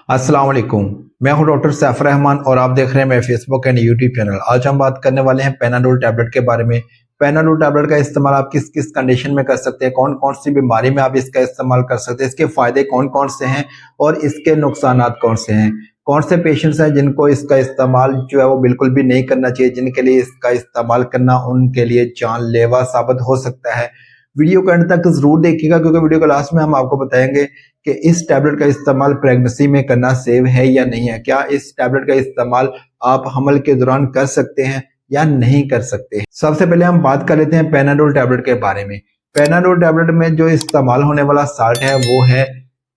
अस्सलाम वालेकुम। मैं हूं डॉक्टर सैफ रहमान और आप देख रहे हैं मेरे फेसबुक एंड यूट्यूब चैनल। आज हम बात करने वाले हैं पेनाडोल टैबलेट के बारे में। पेनाडोल टैबलेट का इस्तेमाल आप किस किस कंडीशन में कर सकते हैं, कौन कौन सी बीमारी में आप इसका इस्तेमाल कर सकते हैं, इसके फायदे कौन कौन से हैं और इसके नुकसानात कौन से हैं। कौन से पेशेंट्स हैं जिनको इसका इस्तेमाल जो है वो बिल्कुल भी नहीं करना चाहिए, जिनके लिए इसका इस्तेमाल करना उनके लिए जानलेवा साबित हो सकता है। वीडियो को एंड तक जरूर देखिएगा क्योंकि वीडियो के लास्ट में हम आपको बताएंगे कि इस टैबलेट का इस्तेमाल प्रेगनेंसी में करना सेफ है या नहीं है। क्या इस टैबलेट का इस्तेमाल आप हमल के दौरान कर सकते हैं या नहीं कर सकते। सबसे पहले हम बात कर लेते हैं पेनाडोल टैबलेट के बारे में। पेनाडोल टैबलेट में जो इस्तेमाल होने वाला साल्ट है वो है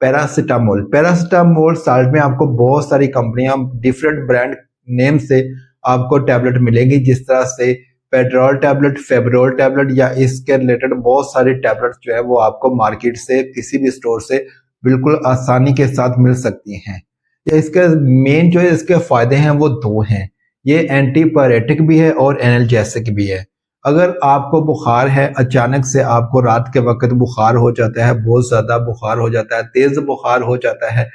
पैरासिटामोल। पैरासिटामोल साल्ट में आपको बहुत सारी कंपनियां डिफरेंट ब्रांड नेम से आपको टैबलेट मिलेगी, जिस तरह से पेड्रोल टैबलेट, फेब्रोल टैबलेट या इसके रिलेटेड बहुत सारी टैबलेट जो है वो आपको मार्केट से किसी भी स्टोर से बिल्कुल आसानी के साथ मिल सकती हैं। इसके मेन जो है इसके फायदे हैं वो दो हैं। ये एंटीपायरेटिक भी है और एनाल्जेसिक भी है। अगर आपको बुखार है, अचानक से आपको रात के वक्त बुखार हो जाता है, बहुत ज्यादा बुखार हो जाता है, तेज बुखार हो जाता है,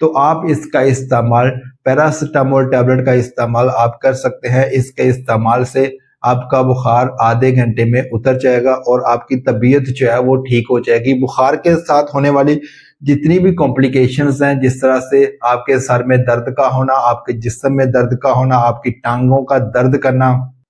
तो आप इसका इस्तेमाल पैरासिटामोल टैबलेट का इस्तेमाल आप कर सकते हैं। इसके इस्तेमाल से आपका बुखार आधे घंटे में उतर जाएगा और आपकी तबीयत जो है वो ठीक हो जाएगी। बुखार के साथ होने वाली जितनी भी कॉम्प्लिकेशंस हैं, जिस तरह से आपके सर में दर्द का होना, आपके जिस्म में दर्द का होना, आपकी टांगों का दर्द करना,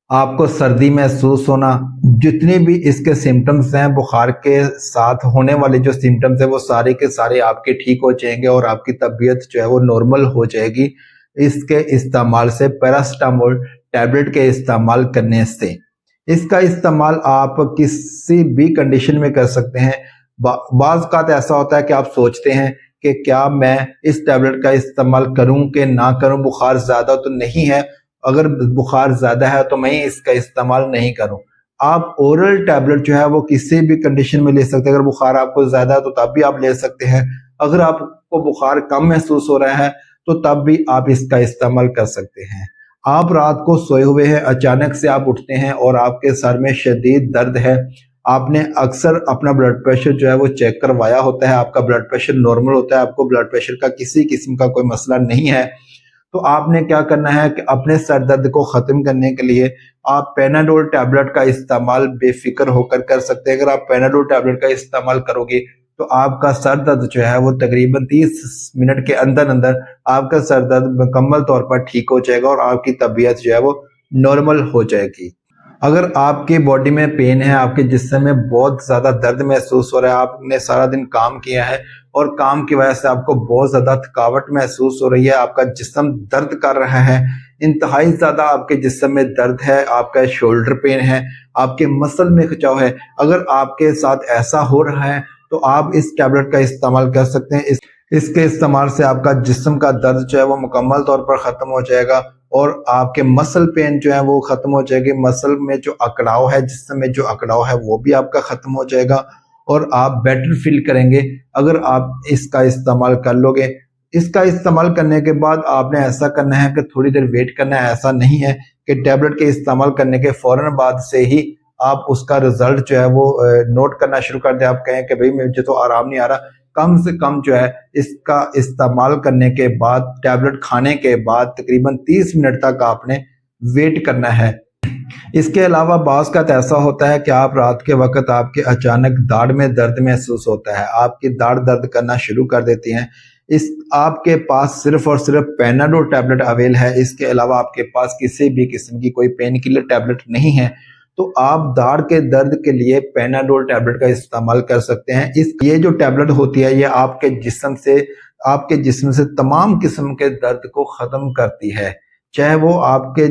आपको सर्दी महसूस होना, जितने भी इसके सिम्टम्स हैं, बुखार के साथ होने वाले जो सिम्टम्स हैं वो सारे के सारे आपके ठीक हो जाएंगे और आपकी तबीयत जो है वो नॉर्मल हो जाएगी इसके इस्तेमाल से, पैरासिटामोल टैबलेट के इस्तेमाल करने से। इसका इस्तेमाल आप किसी भी कंडीशन में कर सकते हैं। बाज़ का ऐसा होता है कि आप सोचते हैं कि क्या मैं इस टैबलेट का इस्तेमाल करूं कि ना करूं, बुखार ज्यादा तो नहीं है, अगर बुखार ज्यादा है तो मैं इसका इस्तेमाल नहीं करूं। आप ओरल टैबलेट जो है वो किसी भी कंडीशन में ले सकते हैं। अगर बुखार आपको ज्यादा है तो तब भी आप ले सकते हैं, अगर आपको बुखार कम महसूस हो रहा है तो तब भी आप इसका इस्तेमाल कर सकते हैं। आप रात को सोए हुए हैं, अचानक से आप उठते हैं और आपके सर में शदीद दर्द है, आपने अक्सर अपना ब्लड प्रेशर जो है वो चेक करवाया होता है, आपका ब्लड प्रेशर नॉर्मल होता है, आपको ब्लड प्रेशर का किसी किस्म का कोई मसला नहीं है, तो आपने क्या करना है कि अपने सर दर्द को खत्म करने के लिए आप पेनाडोल टैबलेट का इस्तेमाल बेफिक्र होकर कर सकते हैं। अगर आप पेनाडोल टैबलेट का इस्तेमाल करोगे तो आपका सर दर्द जो है वो तकरीबन 30 मिनट के अंदर अंदर आपका सर दर्द मुकम्मल तौर पर ठीक हो जाएगा और आपकी तबीयत जो है वो नॉर्मल हो जाएगी। अगर आपके बॉडी में पेन है, आपके जिस्म में बहुत ज्यादा दर्द महसूस हो रहा है, आपने सारा दिन काम किया है और काम की वजह से आपको बहुत ज्यादा थकावट महसूस हो रही है, आपका जिस्म दर्द कर रहा है, इंतहाई ज्यादा आपके जिस्म में दर्द है, आपका शोल्डर पेन है, आपके मसल में खिंचाव है, अगर आपके साथ ऐसा हो रहा है तो आप इस टैबलेट का इस्तेमाल कर सकते हैं। इसके इस्तेमाल से आपका जिस्म का दर्द जो है वो मुकम्मल तौर पर खत्म हो जाएगा और आपके मसल पेन जो है वो खत्म हो जाएगी। मसल में जो अकड़ाव है, जिस्म में जो अकड़ाव है वो भी आपका खत्म हो जाएगा और आप बेटर फील करेंगे अगर आप इसका इस्तेमाल कर लोगे। इसका इस्तेमाल करने के बाद आपने ऐसा करना है कि थोड़ी देर वेट करना है। ऐसा नहीं है कि टैबलेट के इस्तेमाल करने के फौरन बाद से ही आप उसका रिजल्ट जो है वो नोट करना शुरू कर दें। आप कहें कि भाई मुझे तो आराम नहीं आ रहा। कम से कम जो है इसका इस्तेमाल करने के बाद, टैबलेट खाने के बाद तकरीबन 30 मिनट तक आपने वेट करना है। इसके अलावा बाज़ का ऐसा होता है कि आप रात के वक्त आपके अचानक दाढ़ में दर्द महसूस होता है, आपकी दाढ़ दर्द करना शुरू कर देती है। इस आपके पास सिर्फ और सिर्फ पेनाडोल टैबलेट अवेल है, इसके अलावा आपके पास किसी भी किस्म की कोई पेन किलर टैबलेट नहीं है, तो आप दाढ़ के दर्द के लिए पेनाडोल टैबलेट का इस्तेमाल कर सकते हैं। ये जो टैबलेट होती है ये आपके जिस्म से तमाम किस्म के दर्द को खत्म करती है, चाहे वो आपके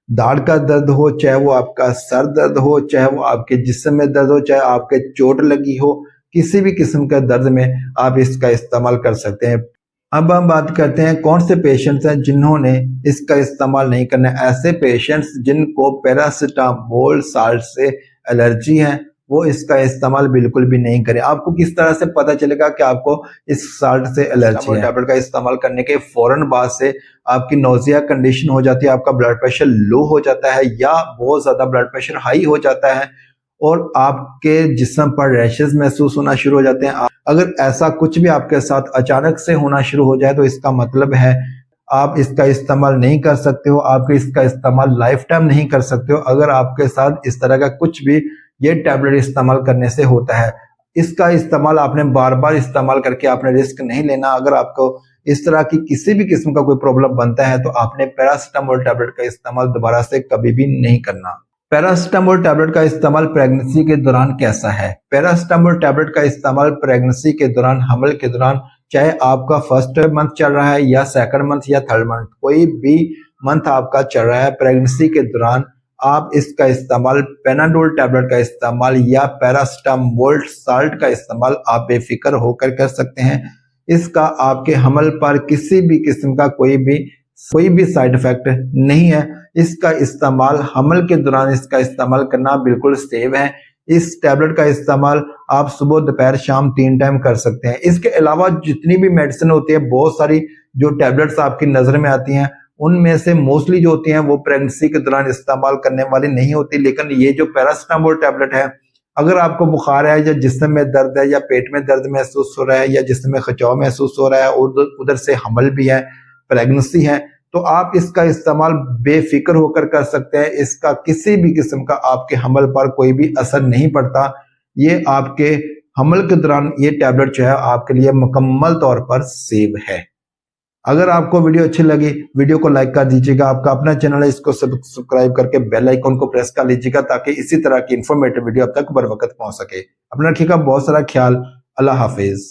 दाढ़ का दर्द हो, चाहे वो आपका सर दर्द हो, चाहे वो आपके जिस्म में दर्द हो, चाहे आपके चोट लगी हो, किसी भी किस्म के दर्द में आप इसका इस्तेमाल कर सकते हैं। अब हम बात करते हैं कौन से पेशेंट्स हैं जिन्होंने इसका इस्तेमाल नहीं करना है। ऐसे पेशेंट्स जिनको पैरासिटामोल साल्ट से एलर्जी है वो इसका इस्तेमाल बिल्कुल भी नहीं करें। आपको किस तरह से पता चलेगा कि आपको इस साल्ट से एलर्जी है? टैबलेट का इस्तेमाल करने के फौरन बाद से आपकी नोजिया कंडीशन हो जाती है, आपका ब्लड प्रेशर लो हो जाता है या बहुत ज्यादा ब्लड प्रेशर हाई हो जाता है اور آپ کے جسم پر ریشز محسوس ہونا شروع ہو جاتے ہیں۔ اگر ایسا کچھ بھی آپ کے ساتھ اچانک سے ہونا شروع ہو جائے تو اس کا مطلب ہے آپ اس کا استعمال نہیں کر سکتے ہو، آپ اس کا استعمال لائف ٹائم نہیں کر سکتے ہو اگر آپ کے ساتھ اس طرح کا کچھ بھی یہ ٹیبلٹ استعمال کرنے سے ہوتا ہے۔ اس کا استعمال آپ نے بار بار استعمال کر کے آپ نے رسک نہیں لینا۔ اگر آپ کو اس طرح کی کسی بھی قسم کا کوئی پرابلم بنتا ہے تو آپ نے پیراسیٹامول ٹیبلٹ کا استعمال دوبارہ سے کبھی بھی نہیں کرنا۔ پیراسیٹامول ٹیبلٹ کا استعمال پریگننسی کے دوران کیسا ہے؟ پیراسیٹامول ٹیبلٹ کا استعمال پریگننسی کے دوران، حمل کے دوران، چاہے آپ کا فرسٹ منتھ چل رہا ہے یا سیکنڈ منتھ یا تھرڈ منتھ، کوئی بھی منتھ آپ کا چل رہا ہے، پریگننسی کے دوران آپ اس کا استعمال پیناڈول ٹیبلٹ کا استعمال یا پیراسیٹامول سالٹ کا استعمال آپ بے فکر ہو کر کر سکتے ہیں۔ اس کا آپ کے حمل پر کسی بھی قسم کا کوئی بھی سائیڈ ایفیکٹ نہیں ہے۔ اس کا استعمال حمل کے دوران اس کا استعمال کرنا بالکل سیف ہے۔ اس ٹیبلٹ کا استعمال آپ صبح دوپہر شام 3 ٹائم کر سکتے ہیں۔ اس کے علاوہ جتنی بھی میڈیسن ہوتی ہے، بہت ساری جو ٹیبلٹس آپ کی نظر میں آتی ہیں ان میں سے موسٹلی جو ہوتی ہیں وہ پریگننسی کے دوران استعمال کرنے والی نہیں ہوتی، لیکن یہ جو پیراسیٹامول ٹیبلٹ ہے، اگر آپ کو بخار ہے یا جسم میں درد ہے یا پیٹ میں درد محسوس ہو رہا ہے یا جسم میں کھچاؤ محسوس ہو رہا ہے اور ادھر سے حمل بھی ہے، پریگننسی ہے، تو آپ اس کا استعمال بے فکر ہو کر سکتے ہیں۔ اس کا کسی بھی قسم کا آپ کے حمل پر کوئی بھی اثر نہیں پڑتا۔ یہ آپ کے حمل کے دوران یہ ٹیبلٹ جو ہے آپ کے لیے مکمل طور پر سیف ہے۔ اگر آپ کو ویڈیو اچھی لگی، ویڈیو کو لائک کر دیجیے گا۔ آپ کا اپنا چینل ہے، اس کو سبسکرائب کر کے بیل آئیکن کو پریس کر لیجیے گا تاکہ اسی طرح کی انفارمیٹیو ویڈیو اب تک بر وقت پہنچ سکے۔ اپنا رکھیے گا بہت سارا خیال۔ اللہ حافظ۔